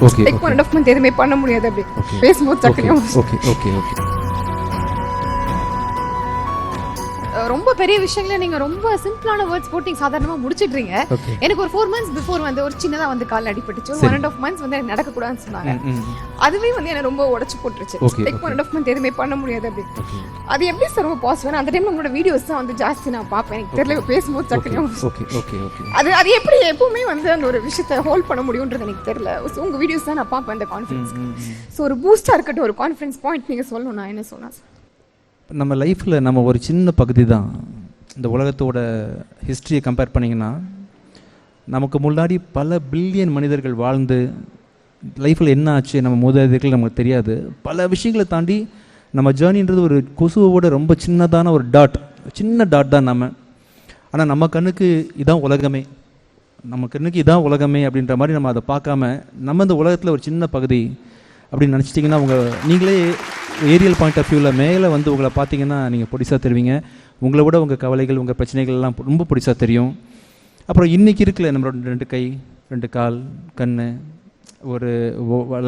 Okay like 1.5 month எதுவுமே பண்ண முடியாது. அப்படி பேசும்போது டக்குனு ஓகே ஓகே ஓகே ரொம்ப பெரிய விஷயங்கள நீங்க ரொம்ப சிம்பிளான வேர்ட்ஸ் போட்டு நீங்க சாதாரணமா முடிச்சிடுறீங்க. எனக்கு ஒரு 4 months பிஃபோர் வந்து ஒரு சின்னதா வந்து கால் அடிபட்டுச்சு. 1.5 months வந்து எனக்கு நடக்க கூடாதுன்னு சொன்னாங்க. அதுவே வந்து என்ன ரொம்ப உடைச்சு போட்டுருச்சு. லைக் 1.5 month எதுவுமே பண்ண முடியாது. அப்படி அது எப்படி சார் ரொம்ப பாசிட்டிவ்? அந்த டைம்ல உங்களோட வீடியோஸ் தான் வந்து ஜாஸ்தி நான் பார்ப்பேன். எனக்கு தெரியல பேசும்போது டக்குனு ஓகே ஓகே ஓகே அது எப்படி எப்பவுமே வந்து அந்த ஒரு விஷயத்தை ஹோல்ட் பண்ண முடியும்ன்றது எனக்கு தெரியல. உங்க வீடியோஸ் தான் நான் பார்ப்பேன் அந்த கான்ஃபிடன்ஸ். ஸோ ஒரு பூஸ்டா இருக்கட்டும், ஒரு கான்ஃபிடன்ஸ் பாயிண்ட் நீங்க சொல்லணும். நான் என்ன சொன்னா சார், நம்ம லைஃப்பில் நம்ம ஒரு சின்ன பகுதி தான். இந்த உலகத்தோட ஹிஸ்ட்ரியை கம்பேர் பண்ணிங்கன்னா நமக்கு முன்னாடி பல பில்லியன் மனிதர்கள் வாழ்ந்து லைஃப்பில் என்ன ஆச்சு நம்ம மூதாதையர்கள் நமக்கு தெரியாது. பல விஷயங்களை தாண்டி நம்ம ஜேர்னின்றது ஒரு கொசுவோட ரொம்ப சின்னதான ஒரு சின்ன டாட் தான் நம்ம. ஆனால் நம்ம கண்ணுக்கு இதான் உலகமே, நம்ம கண்ணுக்கு இதான் உலகமே அப்படின்ற மாதிரி நம்ம அதை பார்க்காம நம்ம இந்த உலகத்தில் ஒரு சின்ன பகுதி அப்படின்னு நினச்சிட்டிங்கன்னா நீங்களே ஏரியல் பாயிண்ட் ஆஃப் வியூவில் மேலே வந்து உங்களை பார்த்தீங்கன்னா நீங்கள் பொடிசாக தெரிவிங்க. உங்களை விட உங்கள் கவலைகள் உங்கள் பிரச்சனைகள் எல்லாம் ரொம்ப பொடிசாக தெரியும். அப்புறம் இன்றைக்கி இருக்குல்ல நம்மளோட 2 கை 2 கால் கண் ஒரு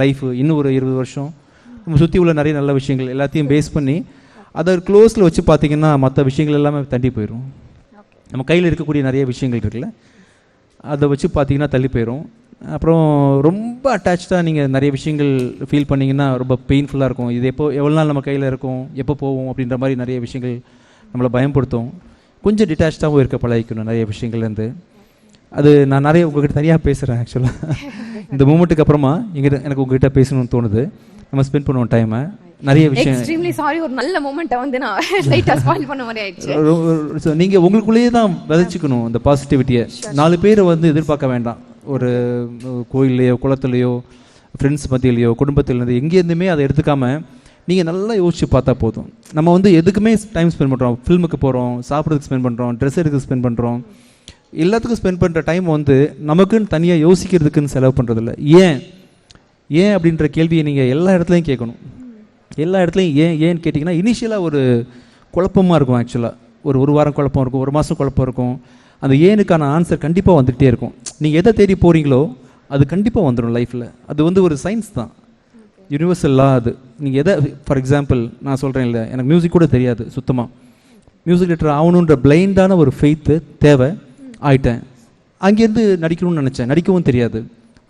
லைஃபு இன்னும் ஒரு 20 வருஷம் நம்ம சுற்றி உள்ள நிறைய நல்ல விஷயங்கள் எல்லாத்தையும் பேஸ் பண்ணி அதை க்ளோஸில் வச்சு பார்த்தீங்கன்னா மற்ற விஷயங்கள் எல்லாமே தள்ளி போயிடும். நம்ம கையில் இருக்கக்கூடிய நிறைய விஷயங்கள் இருக்குல்ல அதை வச்சு பார்த்தீங்கன்னா தள்ளி போயிடும். அப்புறம் ரொம்ப அட்டாச்சாக நீங்கள் நிறைய விஷயங்கள் ஃபீல் பண்ணிங்கன்னா ரொம்ப பெயின்ஃபுல்லாக இருக்கும். இது எவ்வளோ நாள் நம்ம கையில் இருக்கும், எப்போ போவோம் அப்படின்ற மாதிரி நிறைய விஷயங்கள் நம்மளை பயன்படுத்தும். கொஞ்சம் டிட்டாச்சாகவும் இருக்க பழகிக்கணும் நிறைய விஷயங்கள்லேருந்து. அது நான் நிறைய உங்கள்கிட்ட தனியாக பேசுகிறேன். ஆக்சுவலாக இந்த மூமெண்ட்டுக்கு அப்புறமா எனக்கு உங்ககிட்ட பேசணும்னு தோணுது. நம்ம ஸ்பெண்ட் பண்ணுவோம் டைமை நிறைய விஷயம். எக்ஸ்ட்ரீம்லி சாரி, ஒரு நல்ல மொமெண்ட்டை வந்து நான் லைட்டா ஸ்பாயில் பண்ண மாதிரி ஆயிடுச்சு. நீங்கள் உங்களுக்குள்ளேயே தான் விதைச்சிக்கணும் இந்த பாசிட்டிவிட்டியை. 4 பேரை வந்து எதிர்பார்க்க வேண்டாம். ஒரு கோயில்லையோ குளத்துலையோ ஃப்ரெண்ட்ஸ் மத்தியிலையோ குடும்பத்திலேருந்து எங்கேருந்துமே அதை எடுத்துக்காமல் நீங்கள் நல்லா யோசிச்சு பார்த்தா போதும். நம்ம வந்து எதுக்குமே டைம் ஸ்பெண்ட் பண்ணுறோம். ஃபில்முக்கு போகிறோம், சாப்பிட்றதுக்கு ஸ்பெண்ட் பண்ணுறோம், ட்ரெஸ் எடுக்க ஸ்பெண்ட் பண்ணுறோம், எல்லாத்துக்கும் ஸ்பெண்ட் பண்ணுற டைம் வந்து நமக்குன்னு தனியாக யோசிக்கிறதுக்குன்னு செலவு பண்ணுறதில்ல. ஏன் அப்படின்ற கேள்வியை நீங்கள் எல்லா இடத்துலையும் கேட்கணும். எல்லா இடத்துலையும் ஏன்னு கேட்டிங்கன்னா இனிஷியலாக ஒரு குழப்பமாக இருக்கும். ஆக்சுவலாக ஒரு வாரம் குழப்பம் இருக்கும், ஒரு மாதம் குழப்பம் இருக்கும். அந்த ஏனுக்கான ஆன்சர் கண்டிப்பாக வந்துகிட்டே இருக்கும். நீங்கள் எதை தேடி போகிறீங்களோ அது கண்டிப்பாக வந்துடும் லைஃப்பில். அது வந்து ஒரு சயின்ஸ் தான், யூனிவர்சல்லாக. அது நீங்கள் எதை, ஃபார் எக்ஸாம்பிள் நான் சொல்கிறேன் இல்லை, எனக்கு மியூசிக் கூட தெரியாது சுத்தமாக. மியூசிக் டேரக்டர் ஆகணுன்ற பிளைண்டான ஒரு ஃபெய்த்து தேவை. ஆயிட்டேன். அங்கேருந்து நடிக்கணும்னு நினச்சேன், நடிக்கவும் தெரியாது,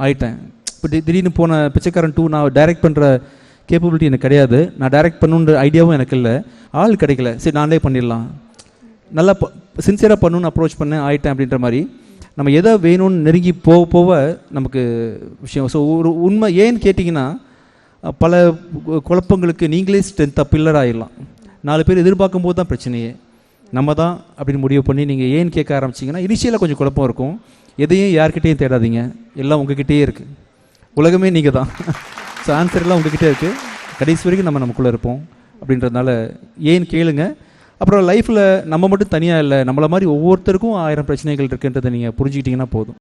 ஆயிட்டேன். இப்போ திடீர்னு போன பிச்சைக்காரன் 2 நான் டைரக்ட் பண்ணுற கேப்பபிலிட்டி எனக்கு கிடையாது. நான் டைரக்ட் பண்ணுன்ற ஐடியாவும் எனக்கு இல்லை, ஆள் கிடைக்கல. சரி நானே பண்ணிடலாம், நல்லா சின்சியராக பண்ணணுன்னு அப்ரோச் பண்ணேன், ஆயிட்டேன் அப்படின்ற மாதிரி. நம்ம எதை வேணும்னு நெருங்கி போக நமக்கு விஷயம். ஸோ ஒரு உண்மை ஏன்னு கேட்டிங்கன்னா பல குழப்பங்களுக்கு நீங்களே ஸ்ட்ரென்த்தாக பில்லர் ஆகிடலாம். 4 பேர் எதிர்பார்க்கும் போது தான் பிரச்சனையே. நம்ம தான் அப்படின்னு முடிவு பண்ணி நீங்கள் ஏன்னு கேட்க ஆரம்பிச்சிங்கன்னா இனிஷியலாக கொஞ்சம் குழப்பம் இருக்கும். எதையும் யார்கிட்டையும் தேடாதீங்க, எல்லாம் உங்ககிட்டயே இருக்குது. உலகமே நீங்கள் தான். ஸோ ஆன்சர் எல்லாம் உங்ககிட்டே இருக்குது. கடைசி வரைக்கும் நமக்குள்ளே இருப்போம். அப்படின்றதுனால ஏன்னு கேளுங்க. அப்புறம் லைஃப்பில் நம்ம மட்டும் தனியாக இல்லை, நம்மளை மாதிரி ஒவ்வொருத்தருக்கும் 1000 பிரச்சனைகள் இருக்குன்றதை நீங்கள் புரிஞ்சுக்கிட்டிங்கன்னா போதும்.